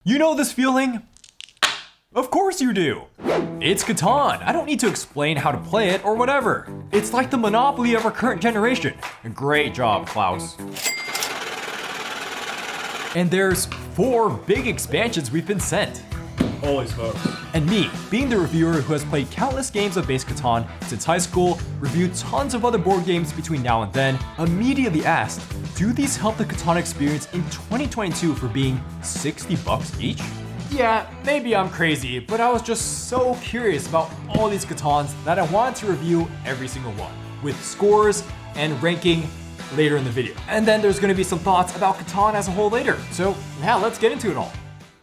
You know this feeling? Of course you do! It's Catan. I don't need to explain how to play it or whatever. It's like the Monopoly of our current generation. Great job, Klaus. And there's 4 big expansions we've been sent. Holy smokes. And me, being the reviewer who has played countless games of base Catan since high school, reviewed tons of other board games between now and then, immediately asked, do these help the Catan experience in 2022 for being $60 each? Yeah, maybe I'm crazy, but I was just so curious about all these Catans that I wanted to review every single one, with scores and ranking later in the video. And then there's gonna be some thoughts about Catan as a whole later, so yeah, let's get into it all.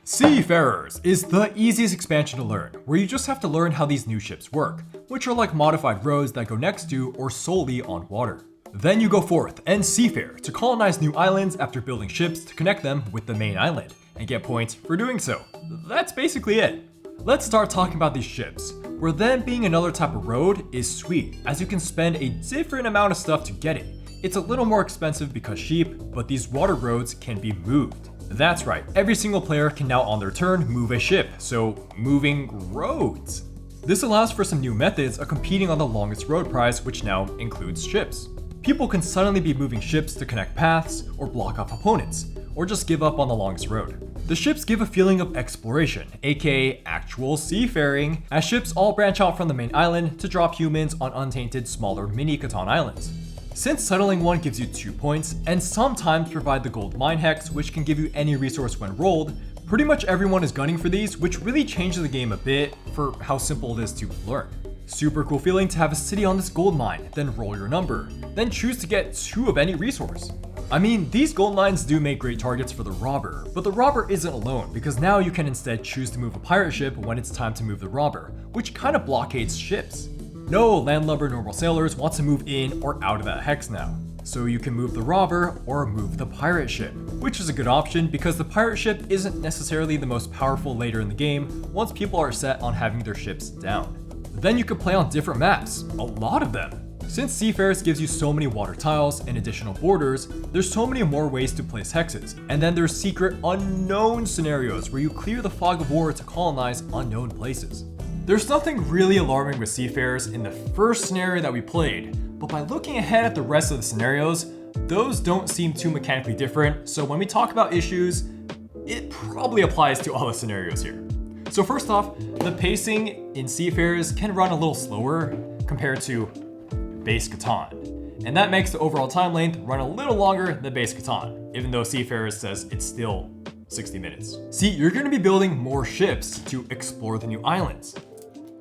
Seafarers is the easiest expansion to learn, where you just have to learn how these new ships work, which are like modified roads that go next to or solely on water. Then you go forth and seafare to colonize new islands after building ships to connect them with the main island, and get points for doing so. That's basically it. Let's start talking about these ships, where them being another type of road is sweet, as you can spend a different amount of stuff to get it. It's a little more expensive because sheep, but these water roads can be moved. That's right, every single player can now on their turn move a ship, so moving roads. This allows for some new methods of competing on the longest road prize, which now includes ships. People can suddenly be moving ships to connect paths, or block off opponents, or just give up on the longest road. The ships give a feeling of exploration, aka actual seafaring, as ships all branch out from the main island to drop humans on untainted smaller mini Catan islands. Since settling one gives you 2 points, and sometimes provide the gold mine hex, which can give you any resource when rolled, pretty much everyone is gunning for these, which really changes the game a bit for how simple it is to learn. Super cool feeling to have a city on this gold mine, then roll your number, then choose to get 2 of any resource. I mean, these gold mines do make great targets for the robber, but the robber isn't alone because now you can instead choose to move a pirate ship when it's time to move the robber, which kind of blockades ships. No landlubber normal sailors want to move in or out of that hex now. So you can move the robber or move the pirate ship, which is a good option because the pirate ship isn't necessarily the most powerful later in the game once people are set on having their ships down. Then you can play on different maps, a lot of them. Since Seafarers gives you so many water tiles and additional borders, there's so many more ways to place hexes. And then there's secret unknown scenarios where you clear the fog of war to colonize unknown places. There's nothing really alarming with Seafarers in the first scenario that we played, but by looking ahead at the rest of the scenarios, those don't seem too mechanically different, so when we talk about issues, it probably applies to all the scenarios here. So first off, the pacing in Seafarers can run a little slower compared to base Catan, and that makes the overall time length run a little longer than base Catan, even though Seafarers says it's still 60 minutes. See, you're going to be building more ships to explore the new islands,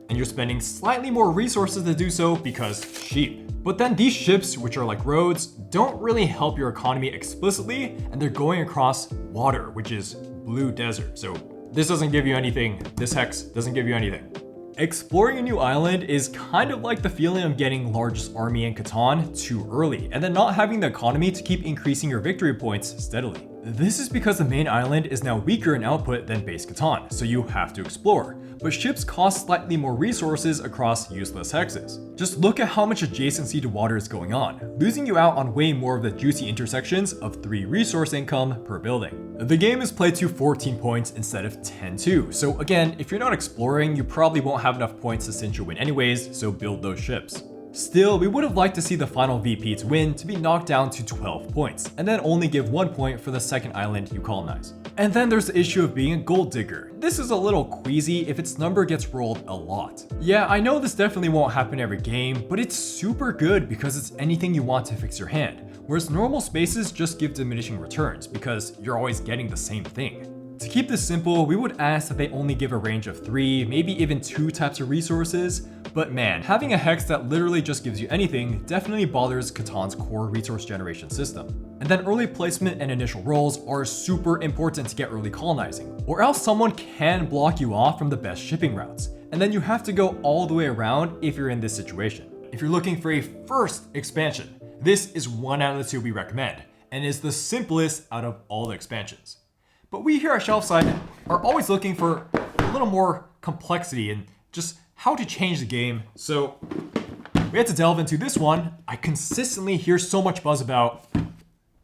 and you're spending slightly more resources to do so because sheep. But then these ships, which are like roads, don't really help your economy explicitly, and they're going across water, which is blue desert. So this doesn't give you anything. This hex doesn't give you anything. Exploring a new island is kind of like the feeling of getting largest army in Catan too early, and then not having the economy to keep increasing your victory points steadily. This is because the main island is now weaker in output than base Catan, so you have to explore. But ships cost slightly more resources across useless hexes. Just look at how much adjacency to water is going on, losing you out on way more of the juicy intersections of 3 resource income per building. The game is played to 14 points instead of 10 too, so again, if you're not exploring, you probably won't have enough points to cinch your win anyways, so build those ships. Still, we would have liked to see the final VP to win to be knocked down to 12 points, and then only give 1 point for the second island you colonize. And then there's the issue of being a gold digger. This is a little queasy if its number gets rolled a lot. Yeah, I know this definitely won't happen every game, but it's super good because it's anything you want to fix your hand, whereas normal spaces just give diminishing returns because you're always getting the same thing. To keep this simple, we would ask that they only give a range of 3, maybe even 2 types of resources, but man, having a hex that literally just gives you anything definitely bothers Catan's core resource generation system. And then early placement and initial rolls are super important to get early colonizing, or else someone can block you off from the best shipping routes, and then you have to go all the way around if you're in this situation. If you're looking for a first expansion, this is one out of the 2 we recommend, and is the simplest out of all the expansions. But we here at Shelfside are always looking for a little more complexity and just how to change the game, so we had to delve into this one I consistently hear so much buzz about: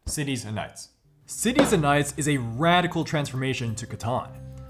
Cities and Knights. Cities and Knights is a radical transformation to Catan.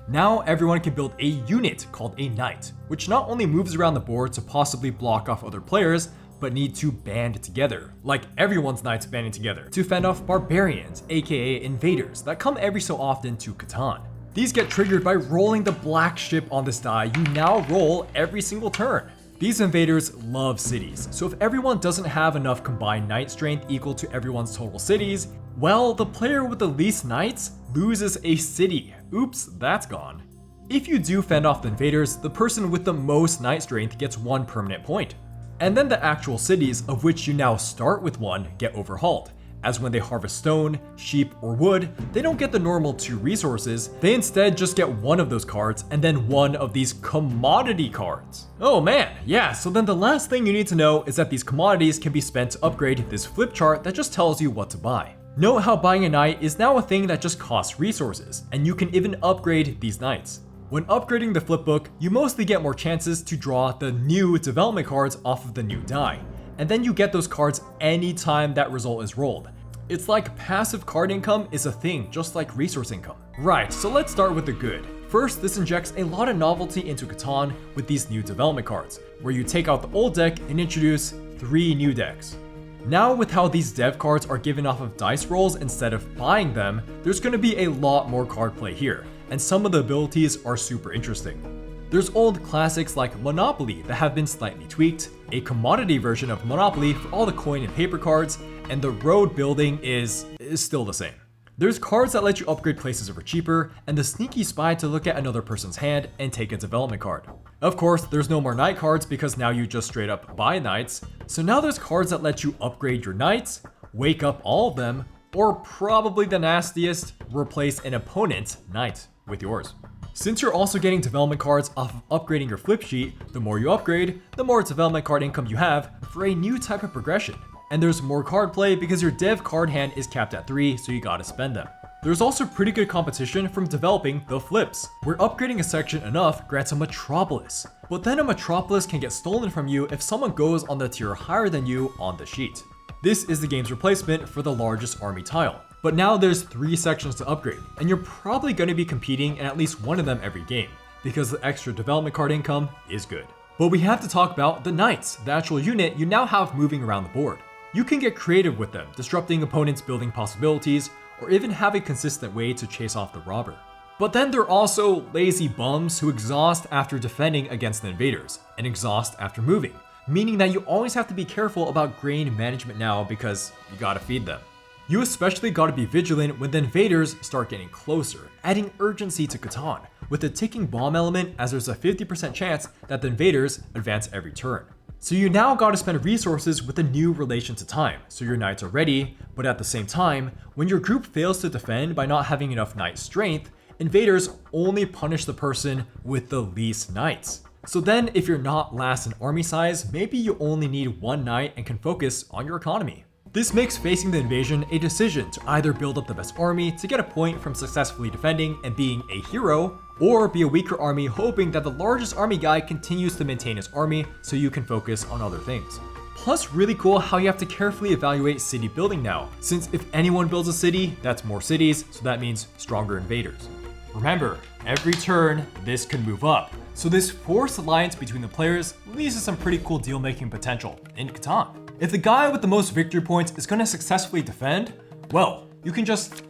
Now everyone can build a unit called a Knight, which not only moves around the board to possibly block off other players, but need to band together, like everyone's Knights banding together, to fend off Barbarians, aka invaders, that come every so often to Catan. These get triggered by rolling the black ship on this die you now roll every single turn. These invaders love cities, so if everyone doesn't have enough combined Knight strength equal to everyone's total cities, well, the player with the least Knights loses a city. Oops, that's gone. If you do fend off the invaders, the person with the most Knight strength gets 1 permanent point. And then the actual cities, of which you now start with 1, get overhauled, as when they harvest stone, sheep, or wood, they don't get the normal 2 resources, they instead just get 1 of those cards and then 1 of these commodity cards. Oh man, yeah, so then the last thing you need to know is that these commodities can be spent to upgrade this flip chart that just tells you what to buy. Note how buying a Knight is now a thing that just costs resources, and you can even upgrade these Knights. When upgrading the flip book, you mostly get more chances to draw the new development cards off of the new die, and then you get those cards anytime that result is rolled. It's like passive card income is a thing, just like resource income. Right, so let's start with the good. First, this injects a lot of novelty into Catan with these new development cards, where you take out the old deck and introduce 3 new decks. Now with how these dev cards are given off of dice rolls instead of buying them, there's going to be a lot more card play here, and some of the abilities are super interesting. There's old classics like Monopoly that have been slightly tweaked, a commodity version of Monopoly for all the coin and paper cards, and the road building is still the same. There's cards that let you upgrade places over cheaper, and the sneaky spy to look at another person's hand and take a development card. Of course, there's no more Knight cards because now you just straight up buy Knights, so now there's cards that let you upgrade your Knights, wake up all of them, or probably the nastiest, replace an opponent's Knight with yours. Since you're also getting development cards off of upgrading your flip sheet, the more you upgrade, the more development card income you have for a new type of progression. And there's more card play because your dev card hand is capped at 3, so you gotta spend them. There's also pretty good competition from developing the flips, where upgrading a section enough grants a metropolis. But then a metropolis can get stolen from you if someone goes on the tier higher than you on the sheet. This is the game's replacement for the largest army tile. But now there's 3 sections to upgrade, and you're probably going to be competing in at least one of them every game, because the extra development card income is good. But we have to talk about the Knights, the actual unit you now have moving around the board. You can get creative with them, disrupting opponents' building possibilities, or even have a consistent way to chase off the robber. But then there are also lazy bums who exhaust after defending against the invaders, and exhaust after moving, meaning that you always have to be careful about grain management now because you gotta feed them. You especially gotta be vigilant when the invaders start getting closer, adding urgency to Catan, with a ticking bomb element as there's a 50% chance that the invaders advance every turn. So you now gotta spend resources with a new relation to time, so your Knights are ready, but at the same time, when your group fails to defend by not having enough Knight strength, invaders only punish the person with the least Knights. So then if you're not last in army size, maybe you only need 1 Knight and can focus on your economy. This makes facing the invasion a decision to either build up the best army to get a point from successfully defending and being a hero, or be a weaker army hoping that the largest army guy continues to maintain his army so you can focus on other things. Plus, really cool how you have to carefully evaluate city building now, since if anyone builds a city, that's more cities, so that means stronger invaders. Remember, every turn, this can move up. So this forced alliance between the players leads to some pretty cool deal-making potential in Catan. If the guy with the most victory points is going to successfully defend, well, you can just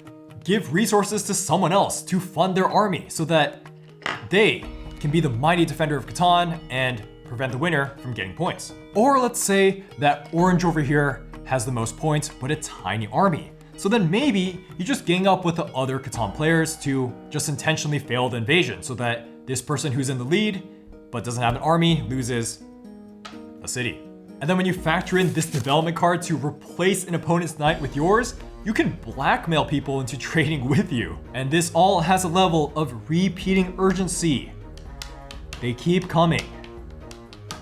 give resources to someone else to fund their army so that they can be the mighty defender of Catan and prevent the winner from getting points. Or let's say that Orange over here has the most points but a tiny army. So then maybe you just gang up with the other Catan players to just intentionally fail the invasion so that this person who's in the lead but doesn't have an army loses a city. And then when you factor in this development card to replace an opponent's Knight with yours, you can blackmail people into trading with you. And this all has a level of repeating urgency. They keep coming.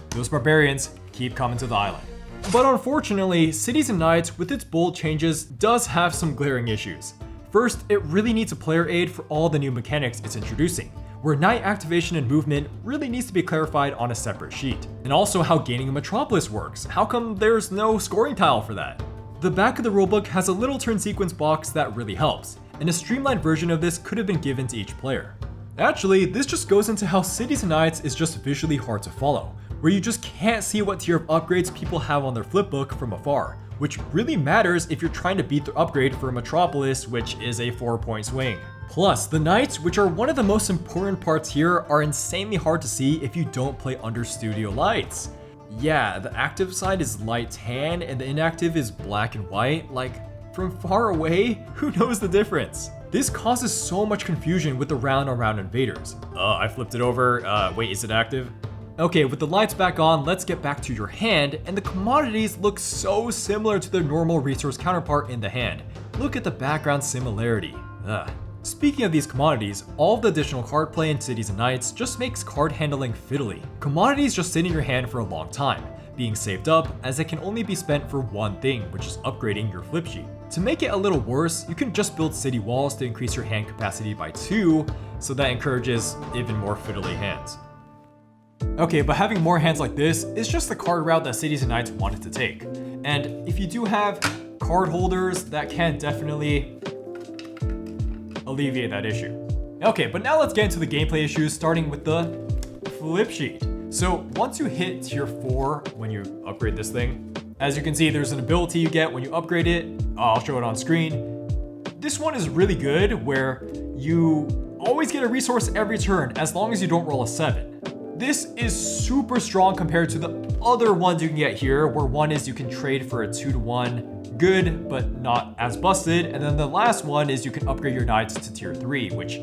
Those barbarians keep coming to the island. But unfortunately, Cities and Knights with its bold changes does have some glaring issues. First, it really needs a player aid for all the new mechanics it's introducing, where Knight activation and movement really needs to be clarified on a separate sheet. And also how gaining a metropolis works. How come there's no scoring tile for that? The back of the rulebook has a little turn sequence box that really helps, and a streamlined version of this could have been given to each player. Actually, this just goes into how Cities and Knights is just visually hard to follow, where you just can't see what tier of upgrades people have on their flipbook from afar, which really matters if you're trying to beat the upgrade for Metropolis, which is a 4-point swing. Plus, the Knights, which are one of the most important parts here, are insanely hard to see if you don't play under studio lights. Yeah, the active side is light tan and the inactive is black and white. Like, from far away, who knows the difference? This causes so much confusion with the round-on-round invaders. I flipped it over. Wait, is it active? Okay, with the lights back on, let's get back to your hand, and the commodities look so similar to their normal resource counterpart in the hand. Look at the background similarity. Speaking of these commodities, all of the additional card play in Cities and Knights just makes card handling fiddly. Commodities just sit in your hand for a long time, being saved up as it can only be spent for one thing, which is upgrading your flip sheet. To make it a little worse, you can just build city walls to increase your hand capacity by 2, so that encourages even more fiddly hands. Okay, but having more hands like this is just the card route that Cities and Knights wanted to take. And if you do have card holders, that can definitely alleviate that issue. Okay, but now let's get into the gameplay issues, starting with the flip sheet. So once you hit tier 4 when you upgrade this thing, as you can see, there's an ability you get when you upgrade it. I'll show it on screen. This one is really good, where you always get a resource every turn as long as you don't roll a 7. This is super strong compared to the other ones you can get here, where one is you can trade for a 2-to-1, good, but not as busted. And then the last one is you can upgrade your knights to tier 3, which,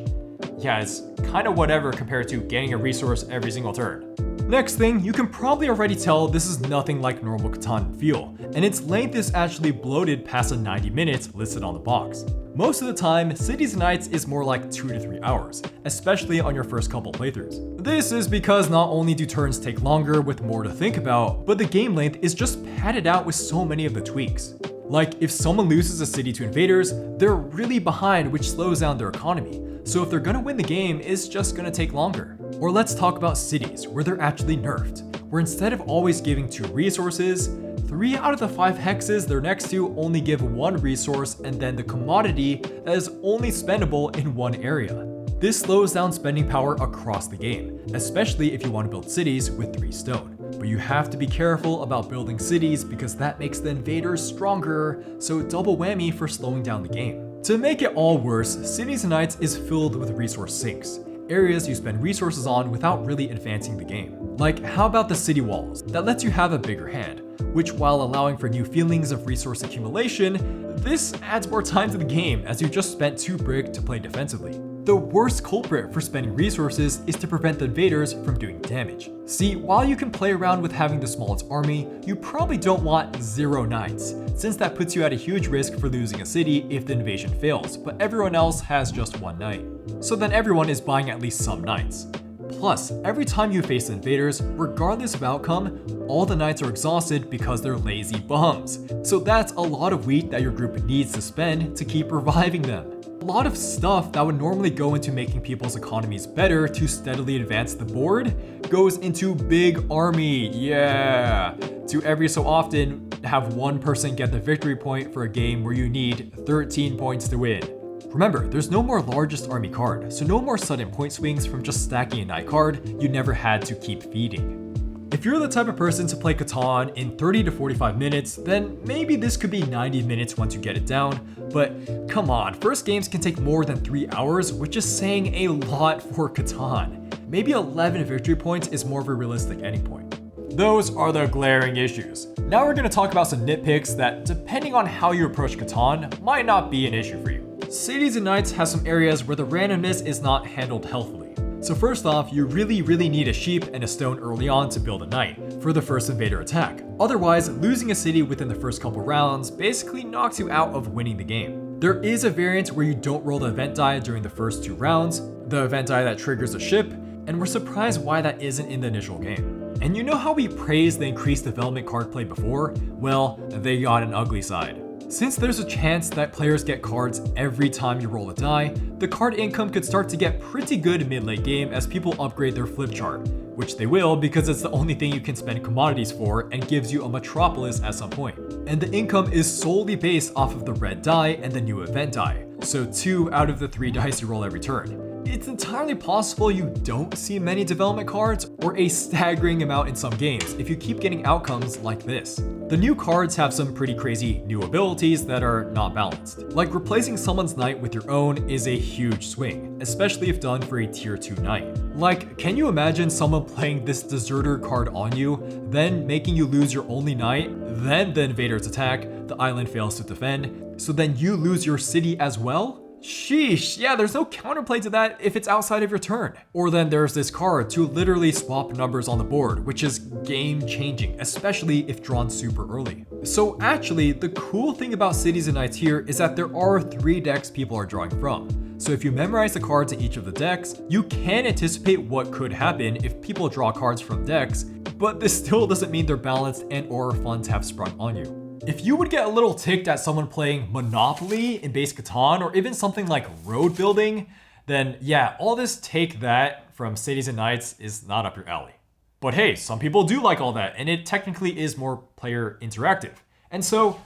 yeah, is kind of whatever compared to getting a resource every single turn. Next thing, you can probably already tell this is nothing like normal Catan feel, and its length is actually bloated past the 90 minutes listed on the box. Most of the time, Cities and Knights is more like 2 to 3 hours, especially on your first couple playthroughs. This is because not only do turns take longer with more to think about, but the game length is just padded out with so many of the tweaks. Like, if someone loses a city to invaders, they're really behind, which slows down their economy. So if they're gonna win the game, it's just gonna take longer. Or let's talk about cities, where they're actually nerfed, where instead of always giving 2 resources, 3 out of the 5 hexes they're next to only give 1 resource and then the commodity that is only spendable in 1 area. This slows down spending power across the game, especially if you want to build cities with 3 stone. But you have to be careful about building cities because that makes the invaders stronger, so double whammy for slowing down the game. To make it all worse, Cities and Knights is filled with resource sinks, areas you spend resources on without really advancing the game. Like, how about the city walls that lets you have a bigger hand, which, while allowing for new feelings of resource accumulation, this adds more time to the game as you just spent 2 brick to play defensively. The worst culprit for spending resources is to prevent the invaders from doing damage. See, while you can play around with having the smallest army, you probably don't want 0 knights, since that puts you at a huge risk for losing a city if the invasion fails, but everyone else has just 1 knight. So then everyone is buying at least some knights. Plus, every time you face the invaders, regardless of outcome, all the knights are exhausted because they're lazy bums. So that's a lot of wheat that your group needs to spend to keep reviving them. A lot of stuff that would normally go into making people's economies better to steadily advance the board goes into big army, yeah! To every so often have 1 person get the victory point for a game where you need 13 points to win. Remember, there's no more largest army card, so no more sudden point swings from just stacking a knight card you never had to keep feeding. If you're the type of person to play Catan in 30 to 45 minutes, then maybe this could be 90 minutes once you get it down, but come on, first games can take more than 3 hours, which is saying a lot for Catan. Maybe 11 victory points is more of a realistic ending point. Those are the glaring issues. Now we're going to talk about some nitpicks that, depending on how you approach Catan, might not be an issue for you. Cities and Knights has some areas where the randomness is not handled healthily. So first off, you really need a sheep and a stone early on to build a knight for the first invader attack. Otherwise, losing a city within the first couple rounds basically knocks you out of winning the game. There is a variant where you don't roll the event die during the first 2 rounds, the event die that triggers a ship, and we're surprised why that isn't in the initial game. And you know how we praised the increased development card play before? Well, they got an ugly side. Since there's a chance that players get cards every time you roll a die, the card income could start to get pretty good mid-late game as people upgrade their flip chart, which they will because it's the only thing you can spend commodities for and gives you a metropolis at some point. And the income is solely based off of the red die and the new event die, so 2 out of the 3 dice you roll every turn. It's entirely possible you don't see many development cards or a staggering amount in some games if you keep getting outcomes like this. The new cards have some pretty crazy new abilities that are not balanced. Like replacing someone's knight with your own is a huge swing, especially if done for a tier 2 knight. Like, can you imagine someone playing this deserter card on you, then making you lose your only knight, then the invaders attack, the island fails to defend, so then you lose your city as well? Sheesh, yeah, there's no counterplay to that if it's outside of your turn. Or then there's this card to literally swap numbers on the board, which is game changing, especially if drawn super early. So actually, the cool thing about cities and knights here is that there are 3 decks people are drawing from. So if you memorize the cards in each of the decks, you can anticipate what could happen if people draw cards from decks, but this still doesn't mean they're balanced and or fun to have sprung on you. If you would get a little ticked at someone playing Monopoly in base Catan or even something like road building, then yeah, all this take that from cities and knights is not up your alley. But hey, some people do like all that, and it technically is more player interactive. And so,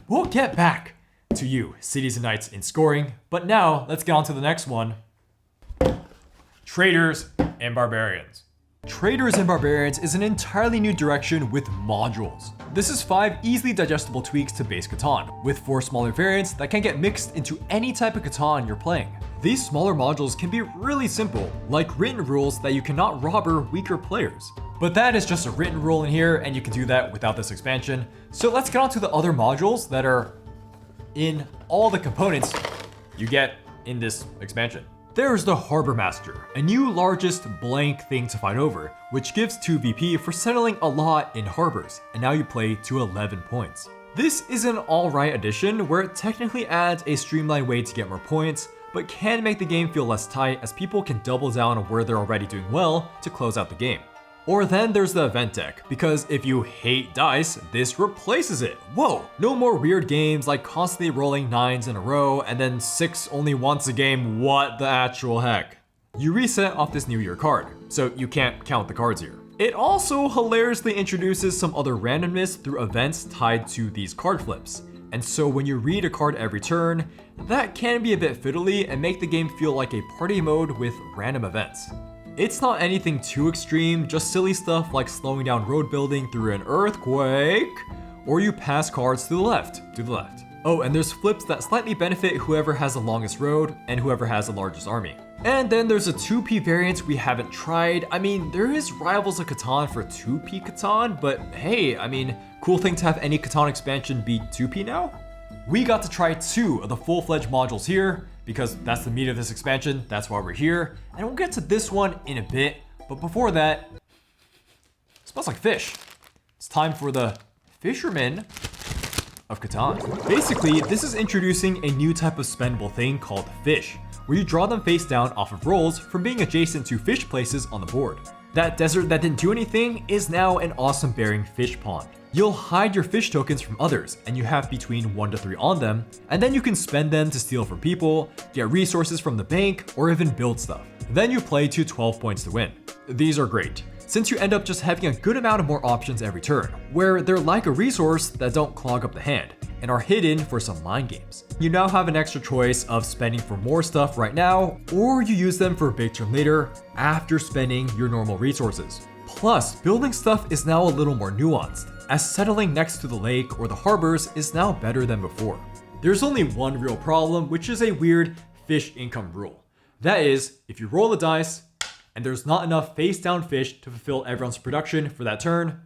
we'll get back to you, cities and knights in scoring, but now let's get on to the next one. Traders and Barbarians. Traders and Barbarians is an entirely new direction with modules. This is 5 easily digestible tweaks to base Catan, with 4 smaller variants that can get mixed into any type of Catan you're playing. These smaller modules can be really simple, like written rules that you cannot robber weaker players. But that is just a written rule in here, and you can do that without this expansion. So let's get on to the other modules that are in all the components you get in this expansion. There's the Harbor Master, a new largest blank thing to fight over, which gives 2 VP for settling a lot in harbors, and now you play to 11 points. This is an alright addition where it technically adds a streamlined way to get more points, but can make the game feel less tight as people can double down on where they're already doing well to close out the game. Or then there's the event deck, because if you hate dice, this replaces it. Whoa, no more weird games like constantly rolling 9s in a row and then 6 only once a game, what the actual heck. You reset off this new year card, so you can't count the cards here. It also hilariously introduces some other randomness through events tied to these card flips. And so when you read a card every turn, that can be a bit fiddly and make the game feel like a party mode with random events. It's not anything too extreme, just silly stuff like slowing down road building through an earthquake, or you pass cards to the left. Oh, and there's flips that slightly benefit whoever has the longest road and whoever has the largest army. And then there's a 2P variant we haven't tried. I mean, there is Rivals of Catan for 2P Catan, but hey, I mean, cool thing to have any Catan expansion be 2P now? We got to try 2 of the full-fledged modules here, because that's the meat of this expansion, that's why we're here, and we'll get to this one in a bit, but before that, it smells like fish. It's time for the Fishermen of Catan. Basically, this is introducing a new type of spendable thing called fish, where you draw them face down off of rolls from being adjacent to fish places on the board. That desert that didn't do anything is now an awesome bearing fish pond. You'll hide your fish tokens from others, and you have between 1 to 3 on them, and then you can spend them to steal from people, get resources from the bank, or even build stuff. Then you play to 12 points to win. These are great, since you end up just having a good amount of more options every turn, where they're like a resource that don't clog up the hand, and are hidden for some mind games. You now have an extra choice of spending for more stuff right now, or you use them for a big turn later, after spending your normal resources. Plus, building stuff is now a little more nuanced, as settling next to the lake or the harbors is now better than before. There's only one real problem, which is a weird fish income rule. That is, if you roll the dice, and there's not enough face down fish to fulfill everyone's production for that turn,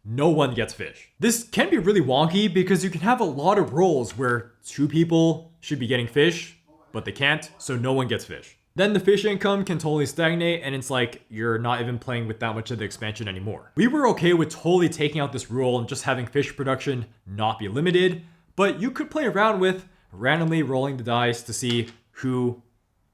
no one gets fish. This can be really wonky because you can have a lot of rolls where 2 people should be getting fish, but they can't, so no one gets fish. Then the fish income can totally stagnate, and it's like you're not even playing with that much of the expansion anymore. We were okay with totally taking out this rule and just having fish production not be limited, but you could play around with randomly rolling the dice to see who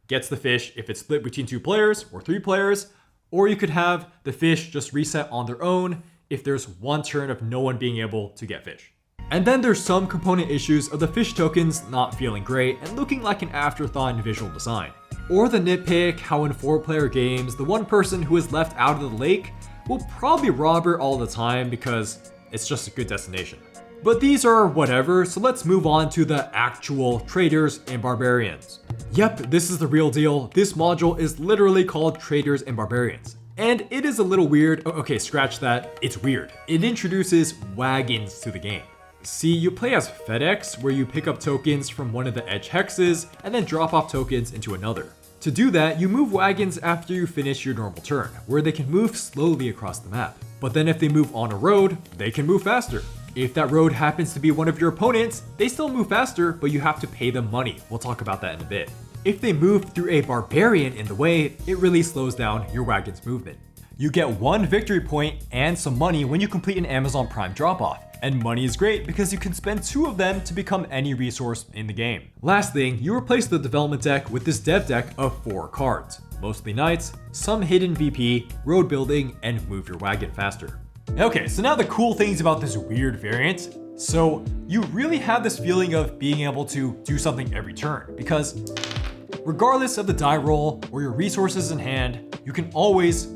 gets the fish if it's split between 2 players or 3 players, or you could have the fish just reset on their own if there's one turn of no one being able to get fish. And then there's some component issues of the fish tokens not feeling great and looking like an afterthought in visual design. Or the nitpick how in 4-player games, the one person who is left out of the lake will probably rob her all the time because it's just a good destination. But these are whatever, so let's move on to the actual Traders and Barbarians. Yep, this is the real deal. This module is literally called Traders and Barbarians. And it is a little weird. Okay, scratch that. It's weird. It introduces wagons to the game. See, you play as FedEx, where you pick up tokens from one of the edge hexes and then drop off tokens into another. To do that, you move wagons after you finish your normal turn, where they can move slowly across the map. But then if they move on a road, they can move faster. If that road happens to be one of your opponents, they still move faster, but you have to pay them money. We'll talk about that in a bit. If they move through a barbarian in the way, it really slows down your wagon's movement. You get 1 victory point and some money when you complete an Amazon Prime drop-off. And money is great because you can spend 2 of them to become any resource in the game. Last thing, you replace the development deck with this dev deck of 4 cards. Mostly knights, some hidden VP, road building, and move your wagon faster. Okay, so now the cool things about this weird variant. So you really have this feeling of being able to do something every turn because regardless of the die roll or your resources in hand, you can always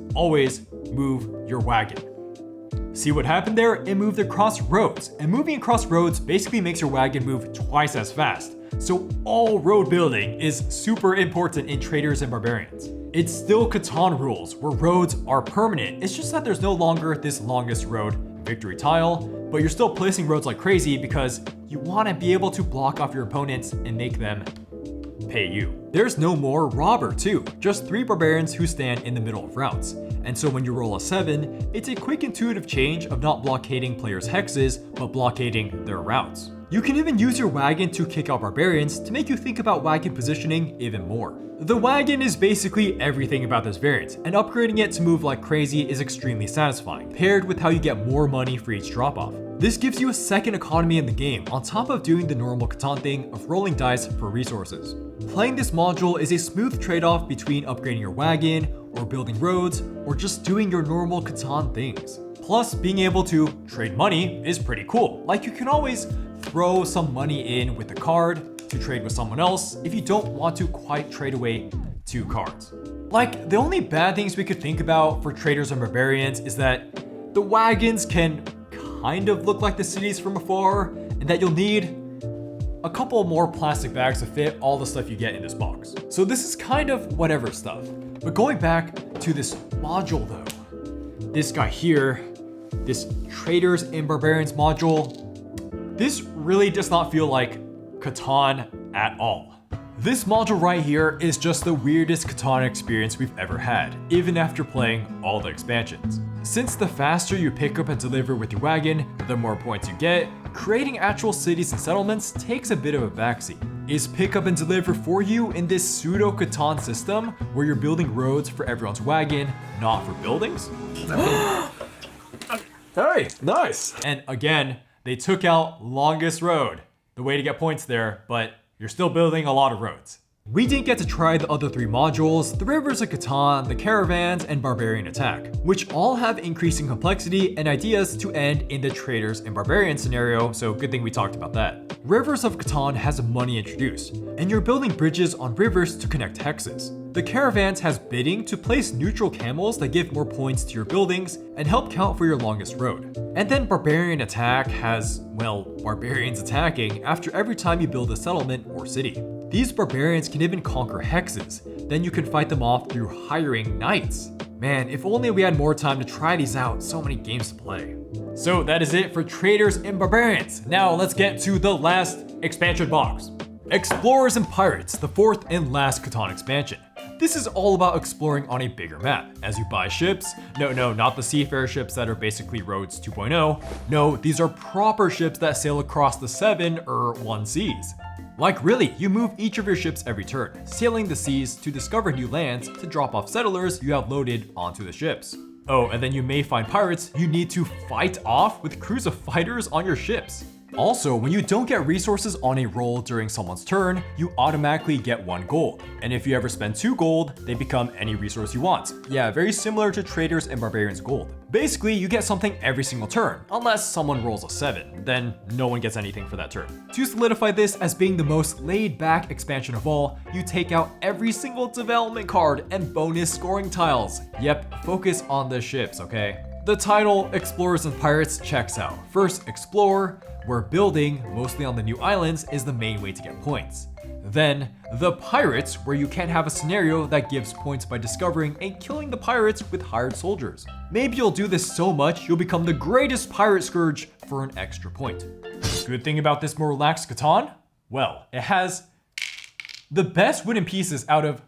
move your wagon. See what happened there? It moved across roads, and moving across roads basically makes your wagon move twice as fast. So all road building is super important in Traders and Barbarians. It's still Catan rules, where roads are permanent. It's just that there's no longer this longest road victory tile, but you're still placing roads like crazy because you want to be able to block off your opponents and make them pay you. There's no more robber too, just 3 barbarians who stand in the middle of routes. And so when you roll a 7, it's a quick intuitive change of not blockading players' hexes, but blockading their routes. You can even use your wagon to kick out barbarians to make you think about wagon positioning even more. The wagon is basically everything about this variant, and upgrading it to move like crazy is extremely satisfying, paired with how you get more money for each drop-off. This gives you a second economy in the game, on top of doing the normal Catan thing of rolling dice for resources. Playing this module is a smooth trade-off between upgrading your wagon, or building roads, or just doing your normal Catan things. Plus, being able to trade money is pretty cool. Like, you can always throw some money in with a card to trade with someone else if you don't want to quite trade away 2 cards. Like, the only bad things we could think about for Traders and Barbarians is that the wagons can kind of look like the cities from afar, and that you'll need a couple more plastic bags to fit all the stuff you get in this box. So this is kind of whatever stuff. But going back to this module though, this guy here, this Traders and Barbarians module, this really does not feel like Catan at all. This module right here is just the weirdest Catan experience we've ever had, even after playing all the expansions. Since the faster you pick up and deliver with your wagon, the more points you get, creating actual cities and settlements takes a bit of a backseat. Is pick up and deliver for you in this pseudo Catan system where you're building roads for everyone's wagon, not for buildings? Hey, nice! And again, they took out longest road, the way to get points there, but you're still building a lot of roads. We didn't get to try the other 3 modules, the Rivers of Catan, the Caravans, and Barbarian Attack, which all have increasing complexity and ideas to end in the Traders and Barbarian scenario, so good thing we talked about that. Rivers of Catan has money introduced, and you're building bridges on rivers to connect hexes. The Caravans has bidding to place neutral camels that give more points to your buildings and help count for your longest road. And then Barbarian Attack has, well, barbarians attacking after every time you build a settlement or city. These barbarians can even conquer hexes, then you can fight them off through hiring knights. Man, if only we had more time to try these out, so many games to play. So that is it for Traders and Barbarians. Now let's get to the last expansion box. Explorers and Pirates, the 4th and last Catan expansion. This is all about exploring on a bigger map, as you buy ships. No, not the Seafarer ships that are basically Roads 2.0. No, these are proper ships that sail across the 7 or 1 seas. Like really, you move each of your ships every turn, sailing the seas to discover new lands to drop off settlers you have loaded onto the ships. Oh, and then you may find pirates you need to fight off with crews of fighters on your ships. Also, when you don't get resources on a roll during someone's turn, you automatically get 1 gold. And if you ever spend 2 gold, they become any resource you want. Yeah, very similar to Traders and Barbarians gold. Basically, you get something every single turn, unless someone rolls a 7, then no one gets anything for that turn. To solidify this as being the most laid-back expansion of all, you take out every single development card and bonus scoring tiles. Yep, focus on the ships, okay? The title, Explorers and Pirates, checks out. First, explore, where building, mostly on the new islands, is the main way to get points. Then, the Pirates, where you can have a scenario that gives points by discovering and killing the pirates with hired soldiers. Maybe you'll do this so much, you'll become the greatest pirate scourge for an extra point. Good thing about this more relaxed Catan? Well, it has the best wooden pieces out of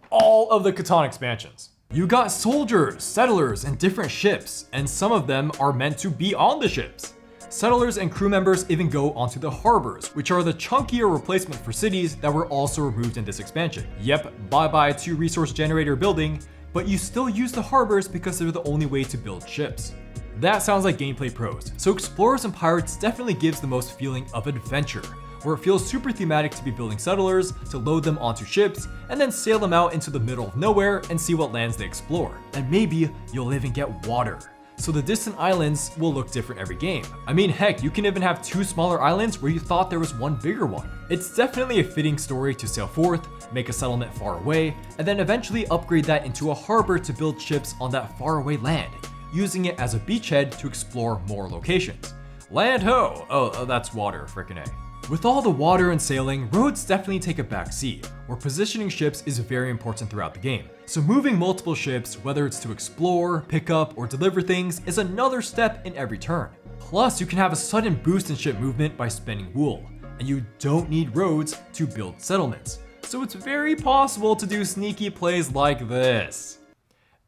all of the Catan expansions. You got soldiers, settlers, and different ships, and some of them are meant to be on the ships. Settlers and crew members even go onto the harbors, which are the chunkier replacement for cities that were also removed in this expansion. Yep, bye-bye to resource generator building, but you still use the harbors because they're the only way to build ships. That sounds like gameplay pros, so Explorers and Pirates definitely gives the most feeling of adventure, where it feels super thematic to be building settlers, to load them onto ships, and then sail them out into the middle of nowhere and see what lands they explore. And maybe you'll even get water. So the distant islands will look different every game. I mean, heck, you can even have 2 smaller islands where you thought there was 1 bigger one. It's definitely a fitting story to sail forth, make a settlement far away, and then eventually upgrade that into a harbor to build ships on that faraway land, using it as a beachhead to explore more locations. Land ho! Oh, that's water, frickin' A. With all the water and sailing, roads definitely take a back seat, where positioning ships is very important throughout the game. So moving multiple ships, whether it's to explore, pick up, or deliver things, is another step in every turn. Plus, you can have a sudden boost in ship movement by spending wool, and you don't need roads to build settlements. So it's very possible to do sneaky plays like this.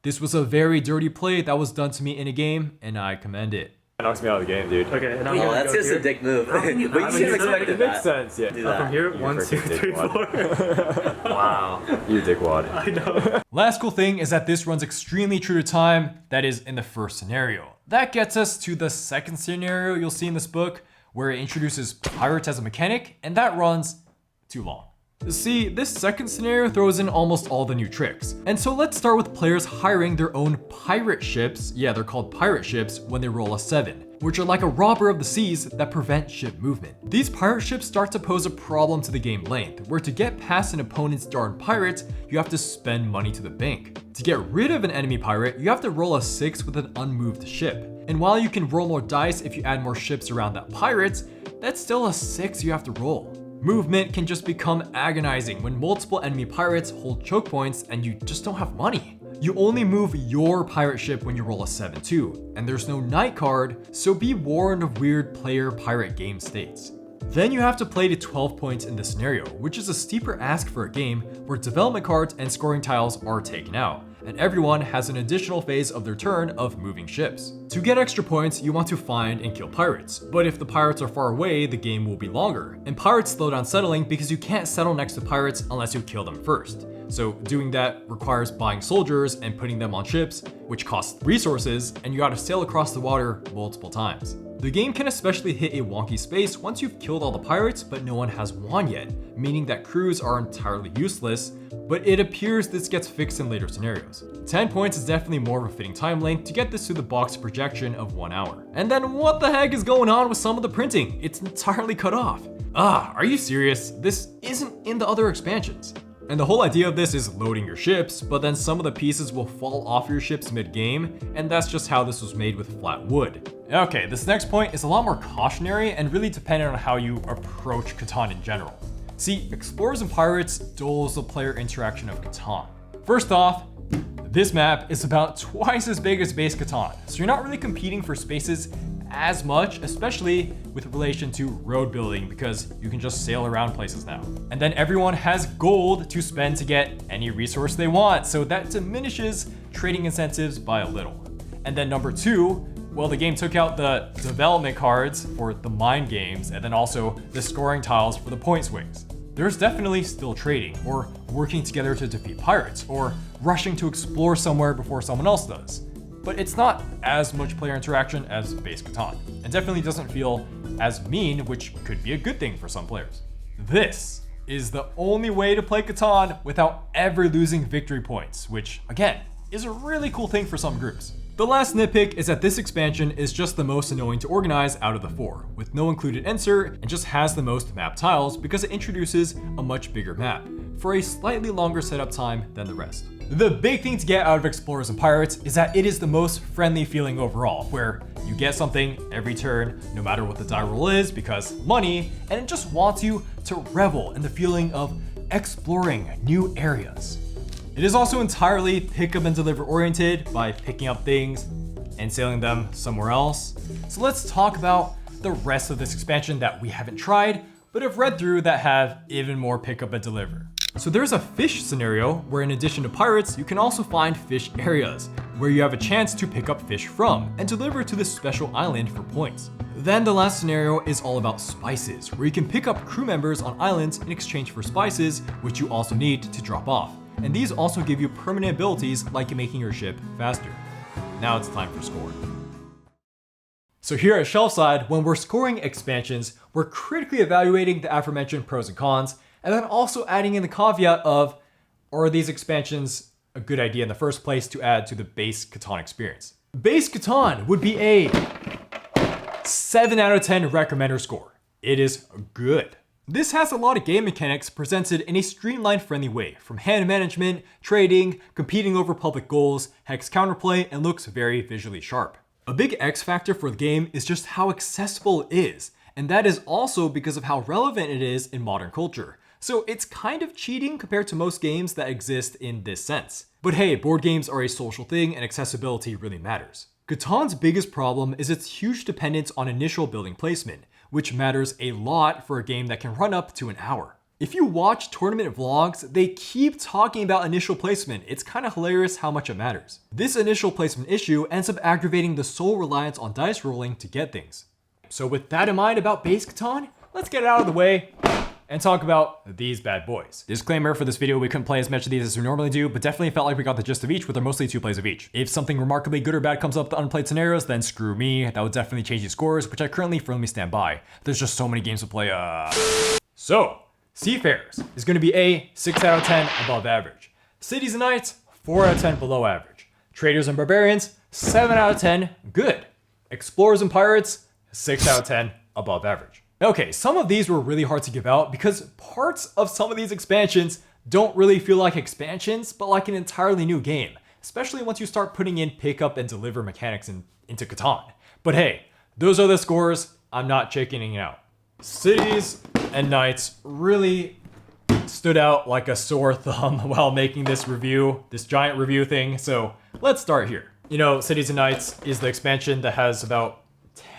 This was a very dirty play that was done to me in a game, and I commend it. That knocks me out of the game, dude. Okay, and I'm Well, gonna that's go just here. a dick move. But you should have expected It makes that. sense, yeah. Do that. From here, You 1, 2, freaking 3, dickwad. 4. Wow. You dickwad. I know. Last cool thing is that this runs extremely true to time, that is in the first scenario. That gets us to the second scenario you'll see in this book, where it introduces pirates as a mechanic, and that runs too long. See, this second scenario throws in almost all the new tricks. And so let's start with players hiring their own pirate ships, yeah, they're called pirate ships, when they roll a 7, which are like a robber of the seas that prevent ship movement. These pirate ships start to pose a problem to the game length, where to get past an opponent's darn pirate, you have to spend money to the bank. To get rid of an enemy pirate, you have to roll a 6 with an unmoved ship. And while you can roll more dice if you add more ships around that pirate, that's still a 6 you have to roll. Movement can just become agonizing when multiple enemy pirates hold choke points and you just don't have money. You only move your pirate ship when you roll a 7 too, and there's no night card, so be warned of weird player-pirate game states. Then you have to play to 12 points in this scenario, which is a steeper ask for a game where development cards and scoring tiles are taken out, and everyone has an additional phase of their turn of moving ships. To get extra points, you want to find and kill pirates, but if the pirates are far away, the game will be longer. And pirates slow down settling because you can't settle next to pirates unless you kill them first. So doing that requires buying soldiers and putting them on ships, which costs resources, and you gotta sail across the water multiple times. The game can especially hit a wonky space once you've killed all the pirates but no one has won yet, meaning that crews are entirely useless, but it appears this gets fixed in later scenarios. 10 points is definitely more of a fitting time length to get this through the box projection of 1 hour. And then what the heck is going on with some of the printing? It's entirely cut off. Are you serious? This isn't in the other expansions. And the whole idea of this is loading your ships, but then some of the pieces will fall off your ships mid-game, and that's just how this was made with flat wood. Okay, this next point is a lot more cautionary and really dependent on how you approach Catan in general. See, Explorers and Pirates dulls the player interaction of Catan. First off, this map is about twice as big as base Catan, so you're not really competing for spaces as much, especially with relation to road building, because you can just sail around places now. And then everyone has gold to spend to get any resource they want, so that diminishes trading incentives by a little. And then number 2, well, the game took out the development cards for the mine games and then also the scoring tiles for the point swings. There's definitely still trading, or working together to defeat pirates, or rushing to explore somewhere before someone else does. but it's not as much player interaction as base Catan, and definitely doesn't feel as mean, which could be a good thing for some players. This is the only way to play Catan without ever losing victory points, which, again, is a really cool thing for some groups. The last nitpick is that this expansion is just the most annoying to organize out of the 4, with no included insert and just has the most map tiles because it introduces a much bigger map for a slightly longer setup time than the rest. The big thing to get out of Explorers and Pirates is that it is the most friendly feeling overall, where you get something every turn, no matter what the die roll is, because money, and it just wants you to revel in the feeling of exploring new areas. It is also entirely pick up and deliver oriented by picking up things and sailing them somewhere else. So let's talk about the rest of this expansion that we haven't tried, but have read through that have even more pick up and deliver. So there's a fish scenario where in addition to pirates, you can also find fish areas where you have a chance to pick up fish from and deliver to this special island for points. Then the last scenario is all about spices, where you can pick up crew members on islands in exchange for spices, which you also need to drop off. And these also give you permanent abilities like making your ship faster. Now it's time for score. So here at Shelfside, when we're scoring expansions, we're critically evaluating the aforementioned pros and cons, and then also adding in the caveat of, are these expansions a good idea in the first place to add to the base Catan experience? Base Catan would be a 7 out of 10 recommender score. It is good. This has a lot of game mechanics presented in a streamlined, friendly way, from hand management, trading, competing over public goals, hex counterplay, and looks very visually sharp. A big X factor for the game is just how accessible it is, and that is also because of how relevant it is in modern culture. So it's kind of cheating compared to most games that exist in this sense. But hey, board games are a social thing and accessibility really matters. Catan's biggest problem is its huge dependence on initial building placement, which matters a lot for a game that can run up to an hour. If you watch tournament vlogs, they keep talking about initial placement. It's kind of hilarious how much it matters. This initial placement issue ends up aggravating the sole reliance on dice rolling to get things. So with that in mind about base Catan, let's get it out of the way and talk about these bad boys. Disclaimer for this video, we couldn't play as much of these as we normally do, but definitely felt like we got the gist of each with they're mostly 2 plays of each. If something remarkably good or bad comes up to unplayed scenarios, then screw me. That would definitely change the scores, which I currently firmly stand by. There's just so many games to play. So, Seafarers is gonna be a 6 out of 10 above average. Cities and Knights, 4 out of 10 below average. Traders and Barbarians, 7 out of 10 good. Explorers and Pirates, 6 out of 10 above average. Okay, some of these were really hard to give out because parts of some of these expansions don't really feel like expansions, but like an entirely new game, especially once you start putting in pick up and deliver mechanics into Catan. But hey, those are the scores. I'm not chickening out. Cities and Knights really stood out like a sore thumb while making this review, this giant review thing. So let's start here. You know, Cities and Knights is the expansion that has about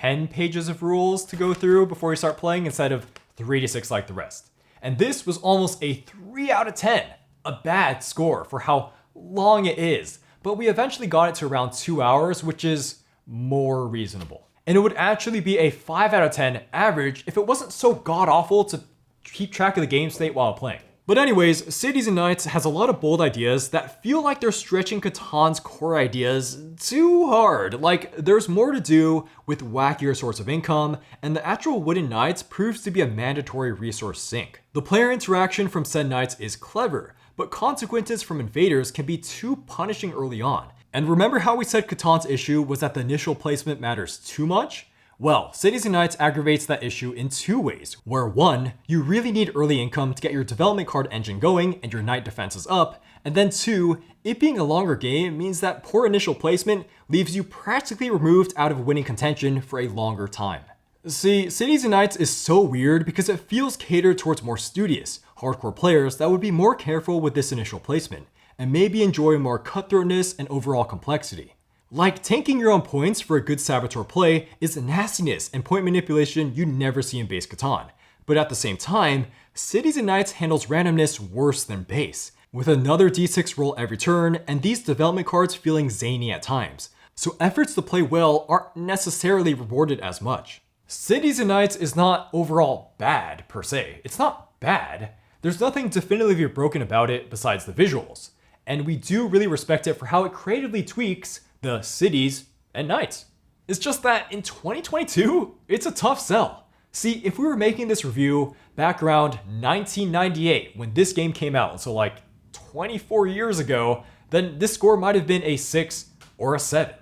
10 pages of rules to go through before you start playing instead of 3 to 6 like the rest. And this was almost a 3 out of 10, a bad score for how long it is. But we eventually got it to around 2 hours, which is more reasonable. And it would actually be a 5 out of 10 average if it wasn't so god-awful to keep track of the game state while playing. But anyways, Cities and Knights has a lot of bold ideas that feel like they're stretching Catan's core ideas too hard. Like, there's more to do with wackier sorts of income, and the actual Wooden Knights proves to be a mandatory resource sink. The player interaction from said knights is clever, but consequences from invaders can be too punishing early on. And remember how we said Catan's issue was that the initial placement matters too much? Well, Cities and Knights aggravates that issue in 2 ways, where 1, you really need early income to get your development card engine going and your knight defenses up, and then 2, it being a longer game means that poor initial placement leaves you practically removed out of winning contention for a longer time. See, Cities and Knights is so weird because it feels catered towards more studious, hardcore players that would be more careful with this initial placement, and maybe enjoy more cutthroatness and overall complexity. Like, tanking your own points for a good Saboteur play is nastiness and point manipulation you never see in base Catan. But at the same time, Cities and Knights handles randomness worse than base, with another d6 roll every turn and these development cards feeling zany at times. So efforts to play well aren't necessarily rewarded as much. Cities and Knights is not overall bad per se. It's not bad. There's nothing definitively broken about it besides the visuals. And we do really respect it for how it creatively tweaks the cities and knights. It's just that in 2022, it's a tough sell. See, if we were making this review back around 1998 when this game came out, so like 24 years ago, then this score might have been a 6 or a 7.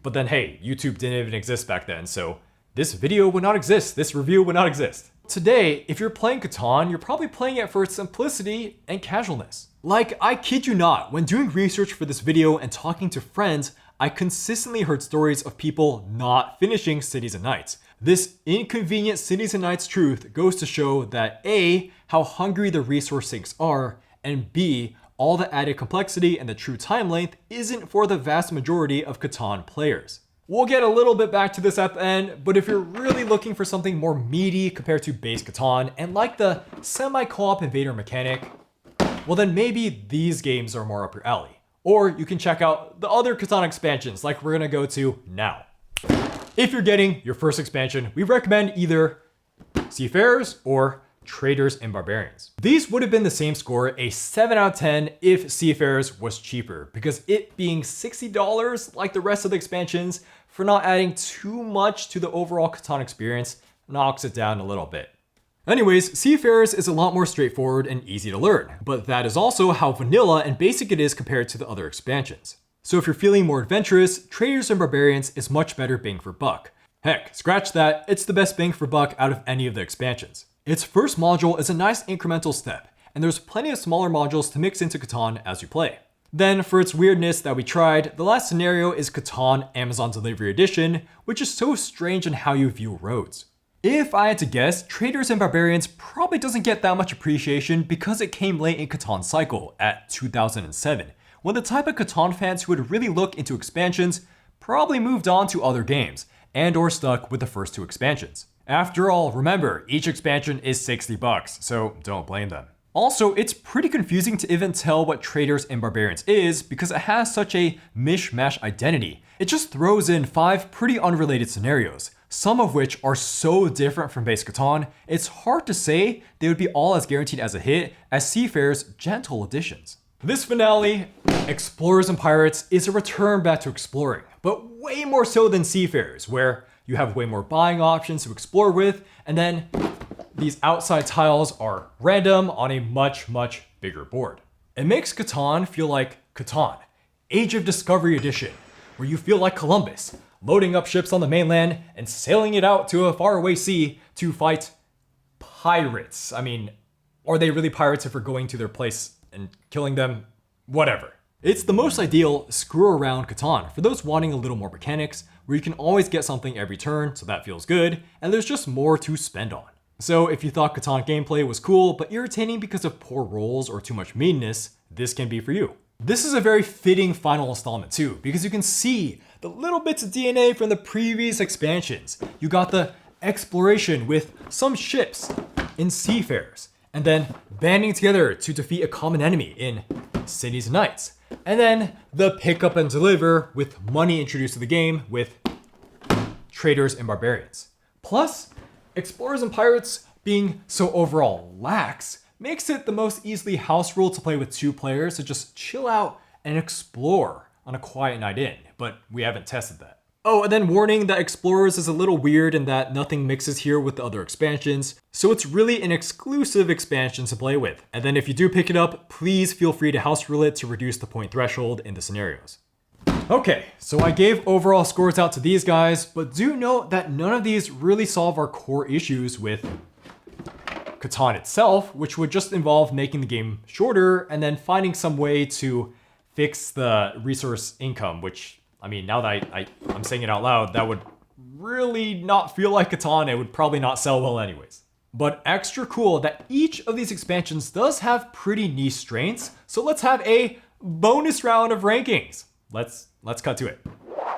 But then hey, YouTube didn't even exist back then, so this video would not exist, this review would not exist. Today, if you're playing Catan, you're probably playing it for its simplicity and casualness. Like, I kid you not, when doing research for this video and talking to friends, I consistently heard stories of people not finishing Cities and Knights. This inconvenient Cities and Knights truth goes to show that A, how hungry the resource sinks are, and B, all the added complexity and the true time length isn't for the vast majority of Catan players. We'll get a little bit back to this at the end, but if you're really looking for something more meaty compared to base Catan and like the semi-co-op invader mechanic, well then maybe these games are more up your alley. Or you can check out the other Catan expansions like we're gonna go to now. If you're getting your first expansion, we recommend either Seafarers or Traders and Barbarians. These would have been the same score, a 7 out of 10 if Seafarers was cheaper, because it being $60 like the rest of the expansions for not adding too much to the overall Catan experience knocks it down a little bit. Anyways, Seafarers is a lot more straightforward and easy to learn, but that is also how vanilla and basic it is compared to the other expansions. So if you're feeling more adventurous, Traders and Barbarians is much better bang for buck. Heck, scratch that, it's the best bang for buck out of any of the expansions. Its first module is a nice incremental step, and there's plenty of smaller modules to mix into Catan as you play. Then, for its weirdness that we tried, the last scenario is Catan Amazon Delivery Edition, which is so strange in how you view roads. If I had to guess, Traders and Barbarians probably doesn't get that much appreciation because it came late in Catan's cycle at 2007, when the type of Catan fans who would really look into expansions probably moved on to other games, and or stuck with the first 2 expansions. After all, remember, each expansion is $60, so don't blame them. Also, it's pretty confusing to even tell what Traders and Barbarians is because it has such a mishmash identity. It just throws in 5 pretty unrelated scenarios, some of which are so different from base Catan, it's hard to say they would be all as guaranteed as a hit as Seafarers' gentle additions. This finale, Explorers and Pirates, is a return back to exploring, but way more so than Seafarers, where you have way more buying options to explore with, and then these outside tiles are random on a much bigger board. It makes Catan feel like Catan, Age of Discovery Edition, where you feel like Columbus, loading up ships on the mainland and sailing it out to a faraway sea to fight pirates. I mean, are they really pirates if we're going to their place and killing them? Whatever. It's the most ideal screw around Catan for those wanting a little more mechanics, where you can always get something every turn, so that feels good, and there's just more to spend on. So if you thought Catan gameplay was cool but irritating because of poor rolls or too much meanness, this can be for you. This is a very fitting final installment too, because you can see the little bits of DNA from the previous expansions. You got the exploration with some ships in Seafarers, and then banding together to defeat a common enemy in Cities and Knights, and then the pick up and deliver with money introduced to the game with Traders and Barbarians. Plus, Explorers and Pirates being so overall lax makes it the most easily house rule to play with 2 players to just chill out and explore on a quiet night in, but we haven't tested that. Oh, and then warning that Explorers is a little weird in that nothing mixes here with the other expansions, so it's really an exclusive expansion to play with. And then if you do pick it up, please feel free to house rule it to reduce the point threshold in the scenarios. Okay, so I gave overall scores out to these guys, but do note that none of these really solve our core issues with Catan itself, which would just involve making the game shorter and then finding some way to fix the resource income, which, I mean, now that I'm saying it out loud, that would really not feel like Catan. It would probably not sell well anyways. But extra cool that each of these expansions does have pretty niche strengths, so let's have a bonus round of rankings. Let's cut to it.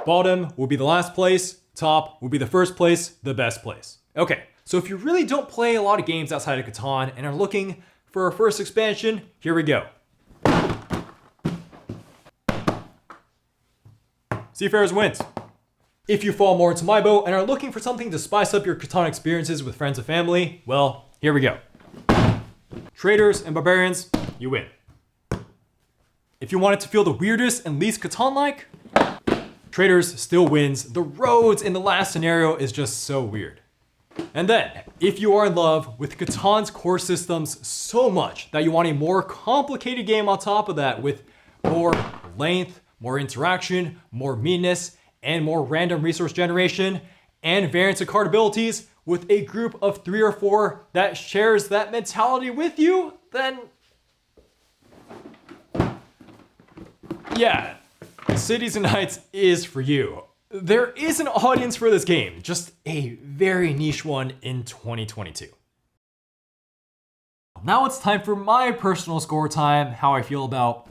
Bottom will be the last place, top will be the first place, the best place. Okay, so if you really don't play a lot of games outside of Catan and are looking for our first expansion, here we go. Seafarers wins. If you fall more into my boat and are looking for something to spice up your Catan experiences with friends and family, well, here we go. Traders and Barbarians, you win. If you want it to feel the weirdest and least Catan-like, Traders still wins. The roads in the last scenario is just so weird. And then, if you are in love with Catan's core systems so much that you want a more complicated game on top of that with more length, more interaction, more meanness, and more random resource generation, and variance of card abilities with a group of 3 or 4 that shares that mentality with you, then yeah, Cities and Knights is for you. There is an audience for this game, just a very niche one in 2022. Now it's time for my personal score time, how I feel about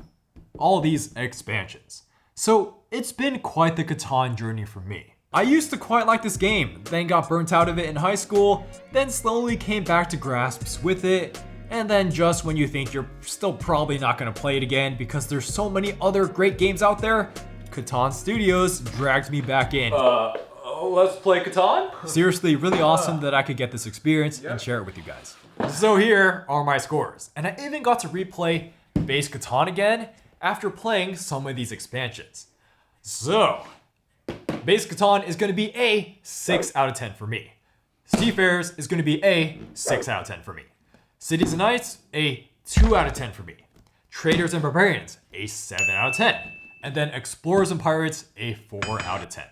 all these expansions. So it's been quite the Catan journey for me. I used to quite like this game, then got burnt out of it in high school, then slowly came back to grasps with it, and then just when you think you're still probably not gonna play it again because there's so many other great games out there, Catan Studios dragged me back in. Let's play Catan? Seriously, really awesome that I could get this experience and share it with you guys. So here are my scores, and I even got to replay base Catan again after playing some of these expansions. So, base Catan is gonna be a 6 out of 10 for me. Seafarers is gonna be a 6 out of 10 for me. Cities and Knights, a 2 out of 10 for me. Traders and Barbarians, a 7 out of 10. And then Explorers and Pirates, a 4 out of 10.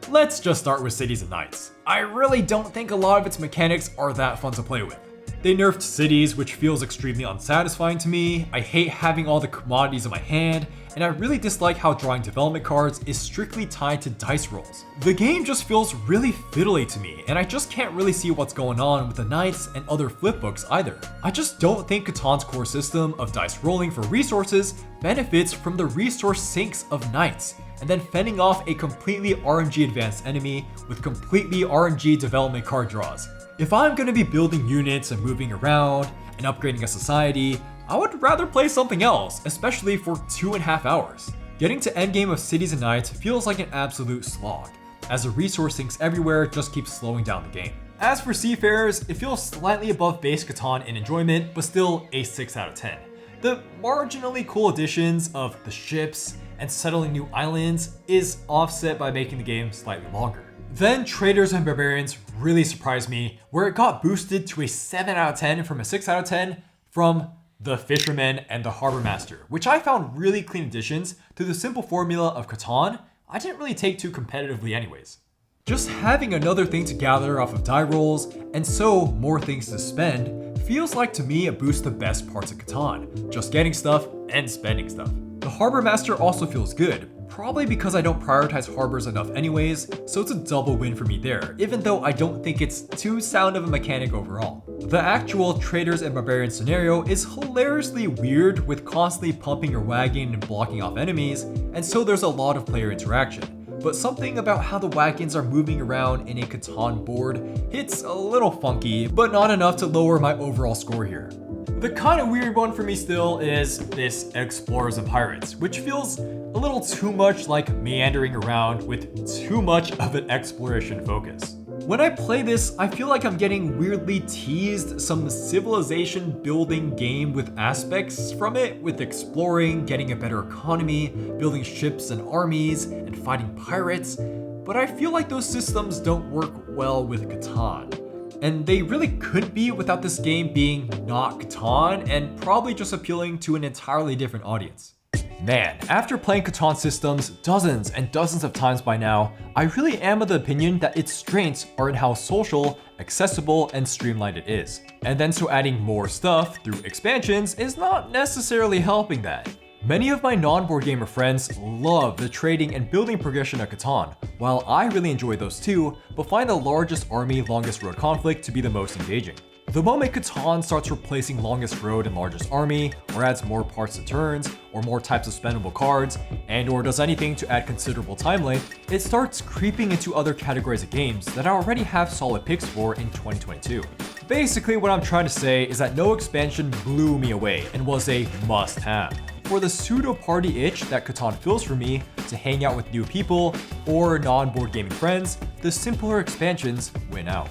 Let's just start with Cities and Knights. I really don't think a lot of its mechanics are that fun to play with. They nerfed cities, which feels extremely unsatisfying to me. I hate having all the commodities in my hand, and I really dislike how drawing development cards is strictly tied to dice rolls. The game just feels really fiddly to me, and I just can't really see what's going on with the Knights and other flipbooks either. I just don't think Catan's core system of dice rolling for resources benefits from the resource sinks of Knights, and then fending off a completely RNG advanced enemy with completely RNG development card draws. If I'm gonna be building units and moving around and upgrading a society, I would rather play something else, especially for 2.5 hours. Getting to endgame of Cities and Knights feels like an absolute slog, as the resource sinks everywhere just keeps slowing down the game. As for Seafarers, it feels slightly above base Catan in enjoyment, but still a 6 out of 10. The marginally cool additions of the ships and settling new islands is offset by making the game slightly longer. Then Traders and Barbarians really surprised me, where it got boosted to a 7 out of 10 from a 6 out of 10 from the Fisherman and the Harbor Master, which I found really clean additions to the simple formula of Catan I didn't really take too competitively anyways. Just having another thing to gather off of die rolls, and so more things to spend, feels like to me it boosts the best parts of Catan, just getting stuff and spending stuff. The Harbor Master also feels good, probably because I don't prioritize harbors enough anyways, so it's a double win for me there, even though I don't think it's too sound of a mechanic overall. The actual Traders and Barbarians scenario is hilariously weird with constantly pumping your wagon and blocking off enemies, and so there's a lot of player interaction. But something about how the wagons are moving around in a Catan board hits a little funky, but not enough to lower my overall score here. The kind of weird one for me still is this Explorers and Pirates, which feels a little too much like meandering around with too much of an exploration focus. When I play this, I feel like I'm getting weirdly teased some civilization building game with aspects from it, with exploring, getting a better economy, building ships and armies, and fighting pirates, but I feel like those systems don't work well with Catan. And they really could be without this game being not Catan and probably just appealing to an entirely different audience. Man, after playing Catan systems dozens and dozens of times by now, I really am of the opinion that its strengths are in how social, accessible, and streamlined it is. And then so adding more stuff through expansions is not necessarily helping that. Many of my non-board gamer friends love the trading and building progression of Catan, while I really enjoy those too, but find the largest army, longest road conflict to be the most engaging. The moment Catan starts replacing longest road and largest army, or adds more parts to turns, or more types of spendable cards, and or does anything to add considerable time length, it starts creeping into other categories of games that I already have solid picks for in 2022. Basically what I'm trying to say is that no expansion blew me away and was a must-have. For the pseudo-party itch that Catan fills for me to hang out with new people or non-board gaming friends, the simpler expansions win out.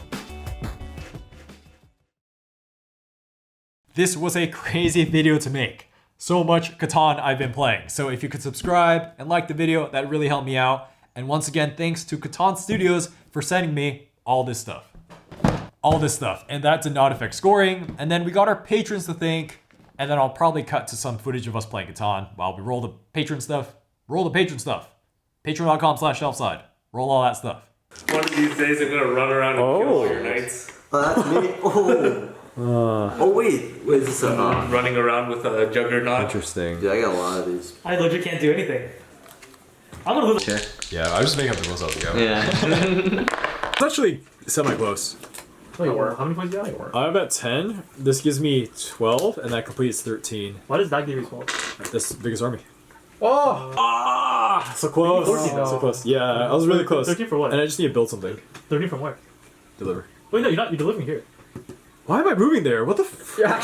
This was a crazy video to make. So much Catan I've been playing. So if you could subscribe and like the video, that really helped me out. And once again, thanks to Catan Studios for sending me all this stuff. All this stuff. And that did not affect scoring. And then we got our patrons to thank. And then I'll probably cut to some footage of us playing Catan while we roll the patron stuff. Roll the patron stuff. Patreon.com/shelfside. Roll all that stuff. One of these days I'm gonna run around and kill all your knights. That's me. Oh wait, is this a? Running around with a juggernaut. Interesting. Yeah, I got a lot of these. I legit can't do anything. I'm gonna lose. Okay. Yeah, I was just making up the rules as we go. Yeah. It's actually semi-close. Wait, how many points do I work? I'm at 10. This gives me 12, and that completes 13. Why does that give you 12? This biggest army. Oh! Ah! So close. 14 though. So close. Yeah, I was really close. 13 for what? And I just need to build something. 13 from where? Deliver. Wait, no, you're not. You're delivering here. Why am I moving there? What the f- Yeah.